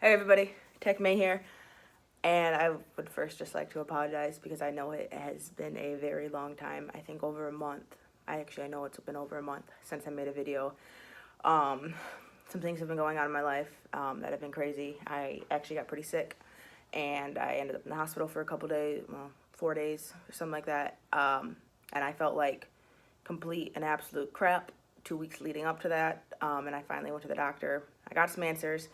Hey everybody, Tech May here, and I would first just like to apologize because I know it has been a very long time. I think over a month. I know it's been over a month since I made a video. Some things have been going on in my life that have been crazy. I actually got pretty sick, and I ended up in the hospital for a couple days, well, 4 days or something like that. And I felt like complete and absolute crap 2 weeks leading up to that. And I finally went to the doctor. I got some answers,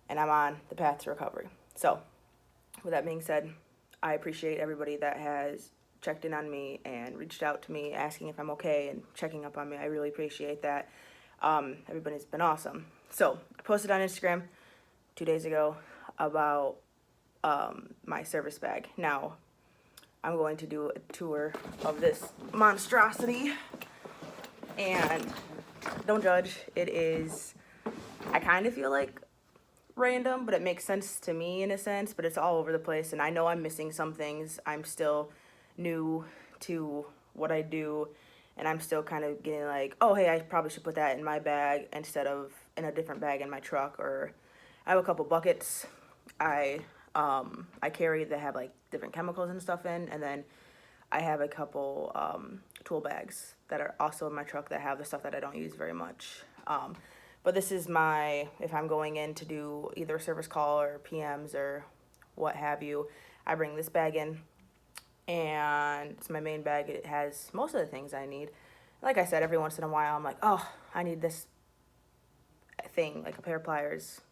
and I'm on the path to recovery. So, with that being said, I appreciate everybody that has checked in on me and reached out to me asking if I'm okay and checking up on me. I really appreciate that. Everybody's been awesome. So, I posted on Instagram 2 days ago about my service bag. Now, I'm going to do a tour of this monstrosity, and don't judge. It is, I kind of feel like random, but it makes sense to me in a sense, but it's all over the place, and I know I'm missing some things. I'm still new to what I do, and I'm still kind of getting like, oh hey, I probably should put that in my bag instead of in a different bag in my truck. Or I have a couple buckets I carry that have like different chemicals and stuff in, and then I have a couple tool bags that are also in my truck that have the stuff that I don't use very much. But this is my, if I'm going in to do either a service call or PMs or what have you, I bring this bag in, and it's my main bag. It has most of the things I need. Like I said, every once in a while I'm like, oh, I need this thing, like a pair of pliers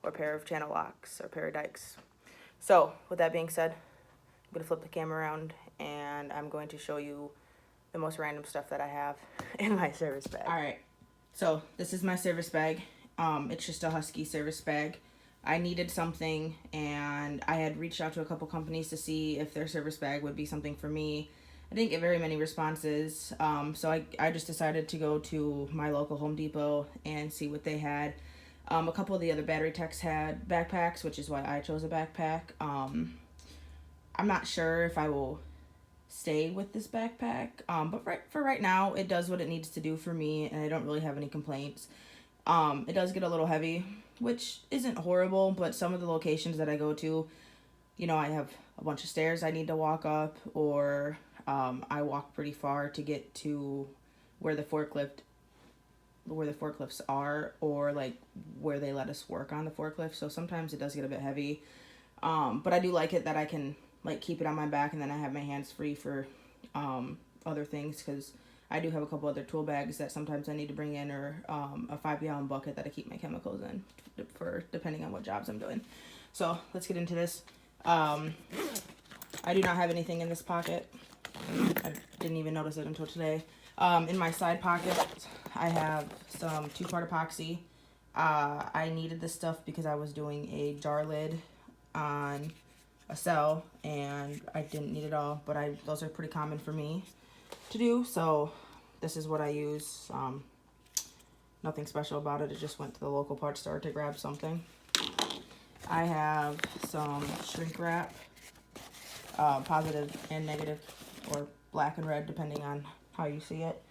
or a pair of channel locks or a pair of dikes. So with that being said, I'm going to flip the camera around and I'm going to show you the most random stuff that I have in my service bag. All right. So this is my service bag. It's just a Husky service bag. I needed something, and I had reached out to a couple companies to see if their service bag would be something for me. I didn't get very many responses, so I just decided to go to my local Home Depot and see what they had. A couple of the other battery techs had backpacks, which is why I chose a backpack. I'm not sure if I will stay with this backpack, but for right now it does what it needs to do for me, and I don't really have any complaints. It does get a little heavy, which isn't horrible, but some of the locations that I go to, you know, I have a bunch of stairs I need to walk up, or I walk pretty far to get to where the forklifts are, or like where they let us work on the forklift. So sometimes it does get a bit heavy, but I do like it that I can like keep it on my back, and then I have my hands free for other things, because I do have a couple other tool bags that sometimes I need to bring in, or a 5-gallon bucket that I keep my chemicals in for depending on what jobs I'm doing. So let's get into this. I do not have anything in this pocket. I didn't even notice it until today. In my side pocket, I have some 2-part epoxy. I needed this stuff because I was doing a jar lid on a cell, and I didn't need it all, but those are pretty common for me to do, so this is what I use. Nothing special about it. I just went to the local parts store to grab something. I have some shrink wrap, positive and negative, or black and red depending on how you see it.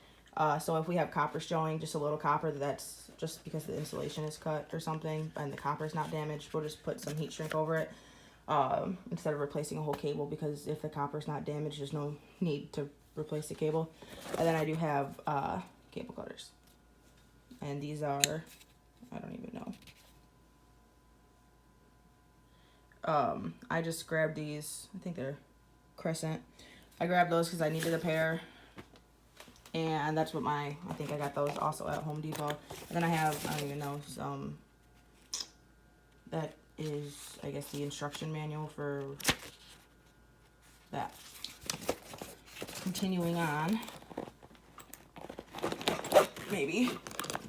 So if we have copper showing, just a little copper, that's just because the insulation is cut or something and the copper is not damaged, we'll just put some heat shrink over it. Instead of replacing a whole cable, because if the copper's not damaged, there's no need to replace the cable. And then I do have cable cutters, and these are, I don't even know, I just grabbed these. I think they're Crescent. I grabbed those because I needed a pair, and that's what I think I got those also at Home Depot. And then I have, I don't even know, some, that is, I guess, the instruction manual for that. Continuing on, maybe,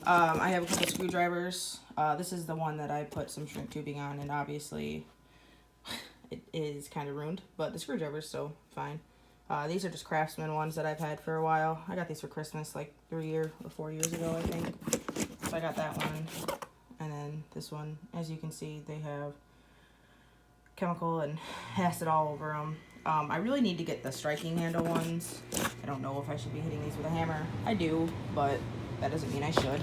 I have a couple screwdrivers. This is the one that I put some shrink tubing on, and obviously it is kind of ruined, but the screwdriver's still fine. These are just Craftsman ones that I've had for a while. I got these for Christmas like 3 or 4 years ago, I think. So I got that one. And then this one, as you can see, they have chemical and acid all over them. I really need to get the striking handle ones. I don't know if I should be hitting these with a hammer. I do, but that doesn't mean I should.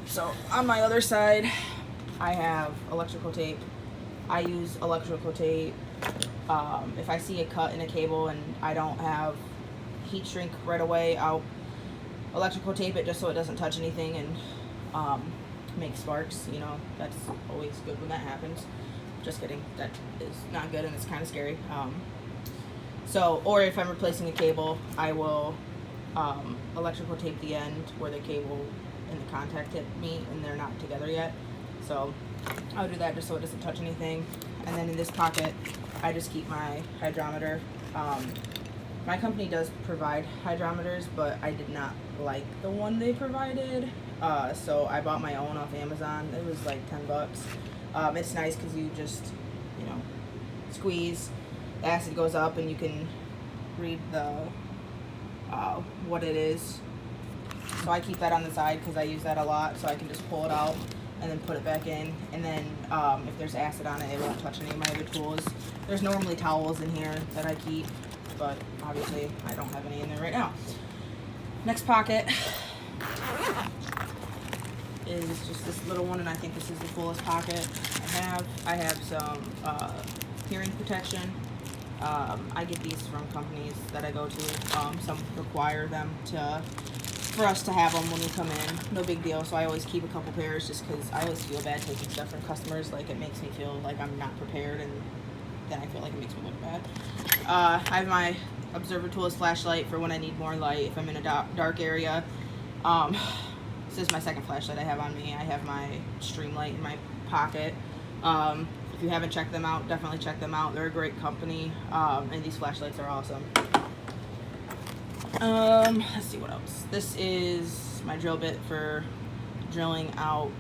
So on my other side, I have electrical tape. I use electrical tape if I see a cut in a cable and I don't have heat shrink right away. I'll electrical tape it just so it doesn't touch anything and make sparks. You know, that's always good when that happens. Just kidding, that is not good and it's kind of scary. So, or if I'm replacing a cable, I will electrical tape the end where the cable and the contact tip meet and they're not together yet. So I'll do that just so it doesn't touch anything. And then in this pocket, I just keep my hydrometer. My company does provide hydrometers, but I did not like the one they provided. So I bought my own off Amazon. It was like 10 bucks. It's nice because you just, you know, squeeze, the acid goes up and you can read the what it is. So I keep that on the side because I use that a lot, so I can just pull it out and then put it back in. And then if there's acid on it, it won't touch any of my other tools. There's normally towels in here that I keep, but obviously I don't have any in there right now. Next pocket is just this little one, and I think this is the fullest pocket I have some hearing protection. I get these from companies that I go to. Some require them for us to have them when we come in. No big deal. So I always keep a couple pairs just because I always feel bad taking stuff from customers. Like, it makes me feel like I'm not prepared, and then I feel like it makes me look bad. I have my observer tools flashlight for when I need more light if I'm in a dark area. This is my second flashlight I have on me. I have my stream light in my pocket. If you haven't checked them out, definitely check them out. They're a great company, and these flashlights are awesome. Let's see what else. This is my drill bit for drilling out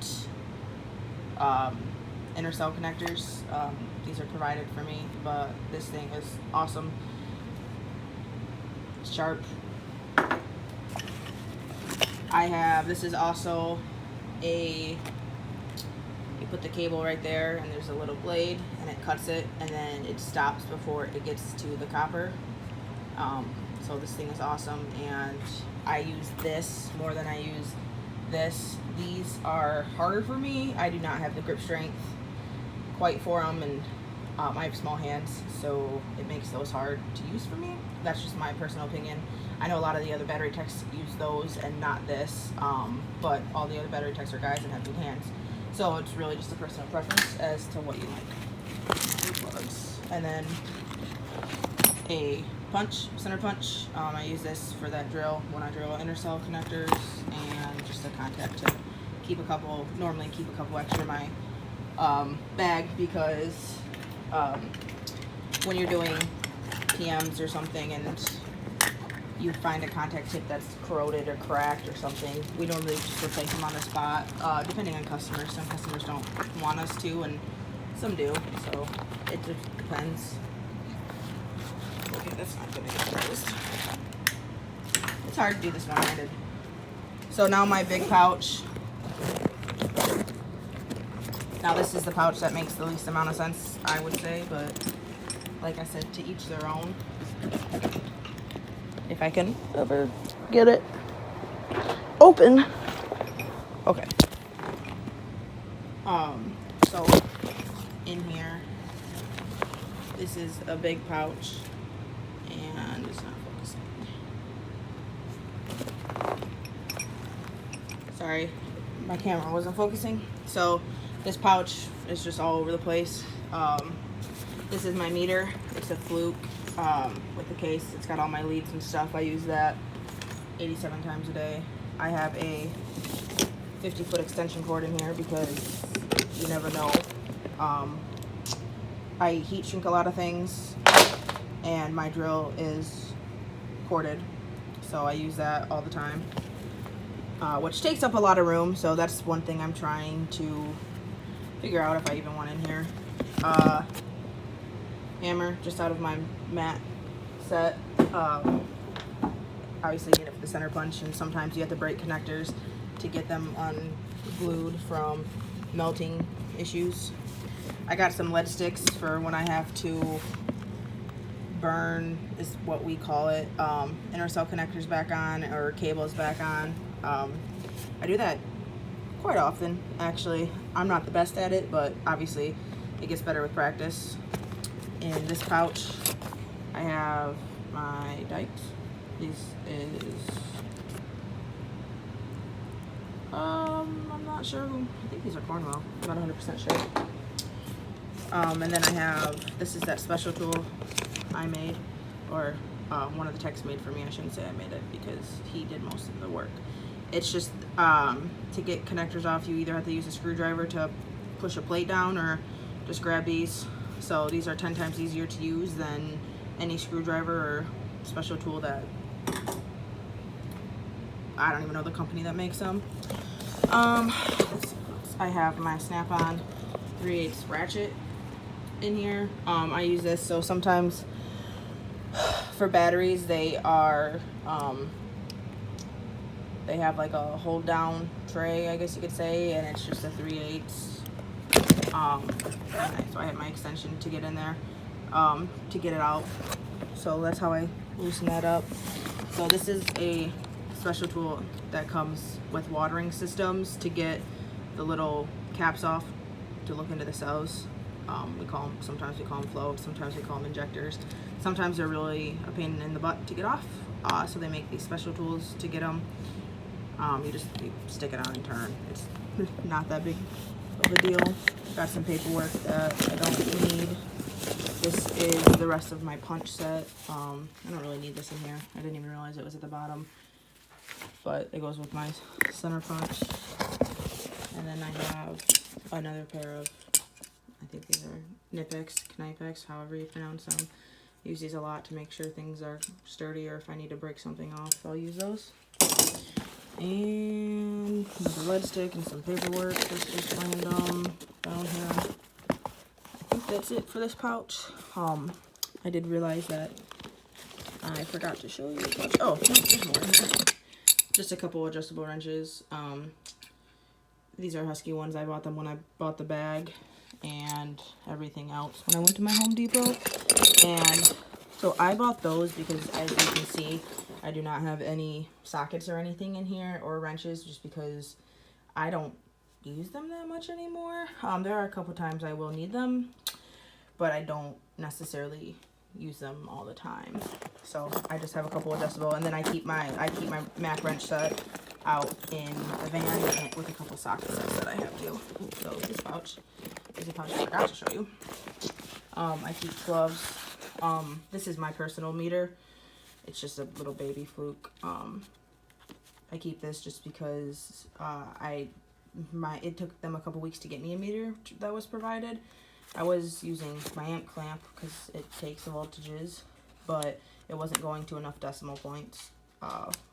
inner cell connectors. These are provided for me, but this thing is awesome. It's sharp. This is also you put the cable right there and there's a little blade and it cuts it and then it stops before it gets to the copper. So this thing is awesome, and I use this more than I use this. These are harder for me. I do not have the grip strength quite for them, and I have small hands, so it makes those hard to use for me. That's just my personal opinion. I know a lot of the other battery techs use those and not this, but all the other battery techs are guys and have big hands. So it's really just a personal preference as to what you like. And then a center punch. I use this for that drill when I drill inner cell connectors, and just a contact tip. Normally keep a couple extra in my bag, because when you're doing PMs or something and you find a contact tip that's corroded or cracked or something, we normally just replace them on the spot, depending on customers. Some customers don't want us to, and some do, so it just depends. Okay, that's not gonna get closed. It's hard to do this one-handed. So now my big pouch. Now this is the pouch that makes the least amount of sense, I would say, but like I said, to each their own. If I can ever get it open. Okay. So in here, this is a big pouch, and it's not focusing. Sorry, my camera wasn't focusing. So this pouch is just all over the place. This is my meter. It's a Fluke with the case. It's got all my leads and stuff. I use that 87 times a day. I have a 50-foot extension cord in here because you never know. I heat shrink a lot of things, and my drill is corded, so I use that all the time, which takes up a lot of room. So that's one thing I'm trying to figure out if I even want in here. Hammer just out of my mat set. Obviously you need it for the center punch, and sometimes you have to break connectors to get them unglued from melting issues. I got some lead sticks for when I have to burn, is what we call it, inner cell connectors back on or cables back on. I do that quite often, actually. I'm not the best at it, but obviously it gets better with practice. In this pouch, I have my dikes. This is, I'm not sure. I think these are Cornwell. I'm not 100% sure. And then I have, this is that special tool I made, or one of the techs made for me. I shouldn't say I made it because he did most of the work. It's just to get connectors off, you either have to use a screwdriver to push a plate down or just grab these. So these are 10 times easier to use than any screwdriver or special tool that, I don't even know the company that makes them. I have my snap-on 3/8 ratchet in here. I use this so sometimes for batteries they are they have like a hold down tray, I guess you could say, and it's just a 3/8. So I have my extension to get in there to get it out. So that's how I loosen that up. So this is a special tool that comes with watering systems to get the little caps off to look into the cells. We call them, sometimes we call them floats, sometimes we call them injectors. Sometimes they're really a pain in the butt to get off, so they make these special tools to get them. You stick it on and turn. It's not that big of a deal. Got some paperwork that I don't need. This is the rest of my punch set. I don't really need this in here. I didn't even realize it was at the bottom, but it goes with my center punch. And then I have another pair of, I think these are Knipex, however you pronounce them. Use these a lot to make sure things are sturdy, or if I need to break something off, I'll use those. And another lead stick and some paperwork that's just random down here. I think that's it for this pouch. I did realize that I forgot to show you. Oh, no, there's more in here. Just a couple adjustable wrenches. These are Husky ones. I bought them when I bought the bag and everything else when I went to my Home Depot. And so I bought those because, as you can see, I do not have any sockets or anything in here, or wrenches, just because I don't use them that much anymore. There are a couple times I will need them, but I don't necessarily use them all the time. So I just have a couple adjustable, and then I keep my Mac wrench set out in the van with a couple socket sets that I have too. So this pouch is a pouch I forgot to show you. I keep gloves. This is my personal meter. It's just a little baby Fluke. I keep this just because it took them a couple weeks to get me a meter that was provided. I was using my amp clamp because it takes the voltages, but it wasn't going to enough decimal points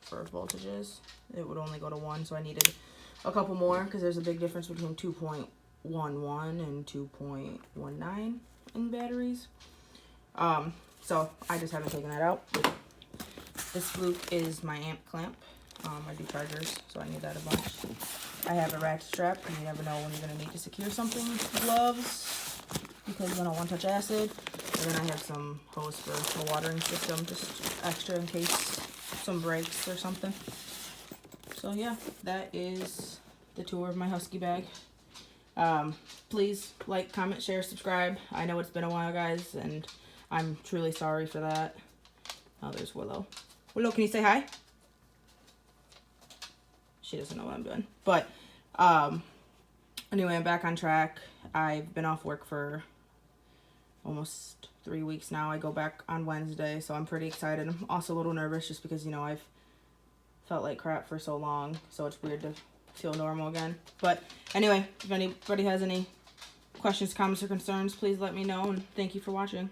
for voltages. It would only go to 1, so I needed a couple more because there's a big difference between 2.11 and 2.19 in batteries. So I just haven't taken that out. This Fluke is my amp clamp. I do chargers, so I need that a bunch. I have a ratchet strap because you never know when you're going to need to secure something. Gloves, because I don't want to touch acid. And then I have some hose for the watering system, just extra in case some breaks or something. So yeah, that is the tour of my Husky bag. Please like, comment, share, subscribe. I know it's been a while, guys, and I'm truly sorry for that. Oh, there's Willow. Willow, can you say hi? She doesn't know what I'm doing. But anyway, I'm back on track. I've been off work for almost 3 weeks now. I go back on Wednesday, so I'm pretty excited. I'm also a little nervous just because, you know, I've felt like crap for so long, so it's weird to feel normal again. But anyway, if anybody has any questions, comments, or concerns, please let me know, and thank you for watching.